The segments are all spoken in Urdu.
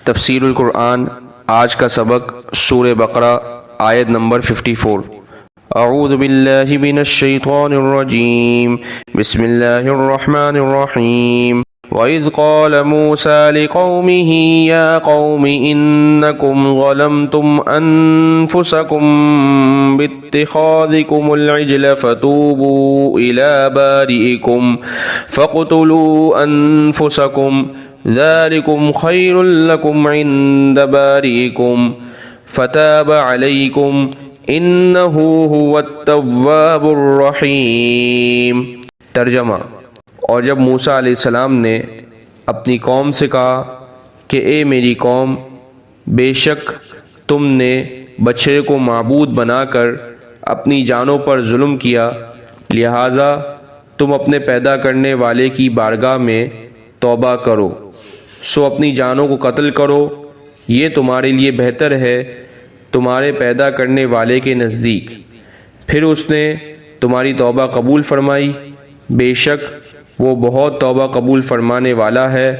تفسیر القرآن آج کا سبق سورہ بقرہ آیت نمبر 54۔ اعوذ باللہ من الشیطان الرجیم، بسم اللہ الرحمن الرحیم۔ وَإِذْ قَالَ مُوسَى لِقَوْمِهِ يَا قَوْمِ إِنَّكُمْ ظَلَمْتُمْ أَنفُسَكُمْ بِاتِّخَاذِكُمُ الْعِجْلَ فَتُوبُوا إِلَى بَارِئِكُمْ فَاقْتُلُوا أَنفُسَكُمْ ذَلِكُمْ خَيْرٌ لَكُمْ عِنْدَ بَارِئِكُمْ فَتَابَ عَلَيْكُمْ إِنَّهُ هُوَ التَّوَّابُ الرَّحِيمُ۔ ترجمہ: اور جب موسیٰ علیہ السلام نے اپنی قوم سے کہا کہ اے میری قوم، بے شک تم نے بچھڑے کو معبود بنا کر اپنی جانوں پر ظلم کیا، لہٰذا تم اپنے پیدا کرنے والے کی بارگاہ میں توبہ کرو، سو اپنی جانوں کو قتل کرو، یہ تمہارے لیے بہتر ہے تمہارے پیدا کرنے والے کے نزدیک۔ پھر اس نے تمہاری توبہ قبول فرمائی، بے شک وہ بہت توبہ قبول فرمانے والا ہے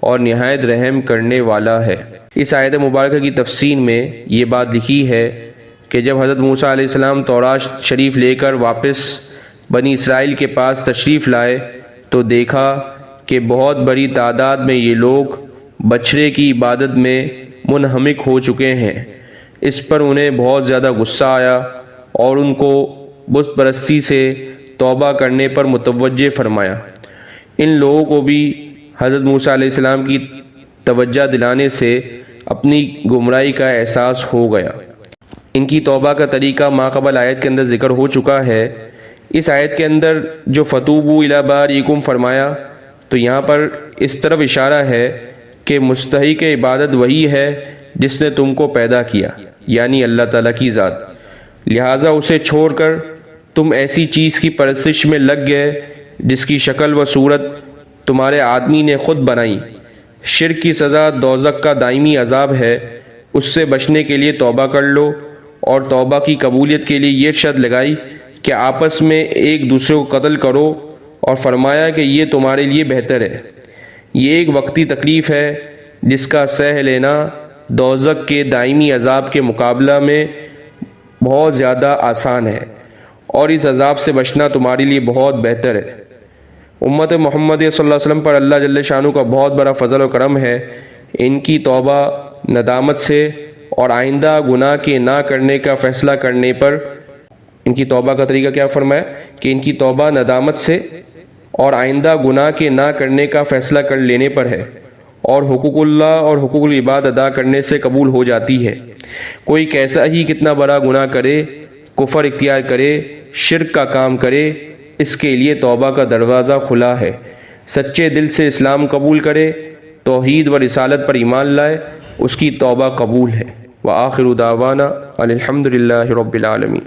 اور نہایت رحم کرنے والا ہے۔ اس آیت مبارکہ کی تفسیر میں یہ بات لکھی ہے کہ جب حضرت موسیٰ علیہ السلام تورات شریف لے کر واپس بنی اسرائیل کے پاس تشریف لائے تو دیکھا کہ بہت بڑی تعداد میں یہ لوگ بچھڑے کی عبادت میں منہمک ہو چکے ہیں۔ اس پر انہیں بہت زیادہ غصہ آیا اور ان کو بت پرستی سے توبہ کرنے پر متوجہ فرمایا۔ ان لوگوں کو بھی حضرت موسیٰ علیہ السلام کی توجہ دلانے سے اپنی گمراہی کا احساس ہو گیا۔ ان کی توبہ کا طریقہ ماقبل آیت کے اندر ذکر ہو چکا ہے۔ اس آیت کے اندر جو فتوبوا الی بارئکم فرمایا تو یہاں پر اس طرف اشارہ ہے کہ مستحق عبادت وہی ہے جس نے تم کو پیدا کیا، یعنی اللہ تعالیٰ کی ذات، لہٰذا اسے چھوڑ کر تم ایسی چیز کی پرستش میں لگ گئے جس کی شکل و صورت تمہارے آدمی نے خود بنائی۔ شرک کی سزا دوزخ کا دائمی عذاب ہے، اس سے بچنے کے لیے توبہ کر لو، اور توبہ کی قبولیت کے لیے یہ شرط لگائی کہ آپس میں ایک دوسرے کو قتل کرو، اور فرمایا کہ یہ تمہارے لیے بہتر ہے۔ یہ ایک وقتی تکلیف ہے جس کا سہ لینا دوزخ کے دائمی عذاب کے مقابلہ میں بہت زیادہ آسان ہے، اور اس عذاب سے بچنا تمہارے لیے بہت بہتر ہے۔ امت محمد صلی اللہ علیہ وسلم پر اللہ جل شانہ کا بہت بڑا فضل و کرم ہے۔ ان کی توبہ ندامت سے اور آئندہ گناہ کے نہ کرنے کا فیصلہ کرنے پر، ان کی توبہ کا طریقہ کیا فرمایا کہ ان کی توبہ ندامت سے اور آئندہ گناہ کے نہ کرنے کا فیصلہ کر لینے پر ہے، اور حقوق اللہ اور حقوق العباد ادا کرنے سے قبول ہو جاتی ہے۔ کوئی کیسا ہی کتنا بڑا گناہ کرے، کفر اختیار کرے، شرک کا کام کرے، اس کے لیے توبہ کا دروازہ کھلا ہے۔ سچے دل سے اسلام قبول کرے، توحید و رسالت پر ایمان لائے، اس کی توبہ قبول ہے۔ وآخر دعوانا الحمد للہ رب العالمین۔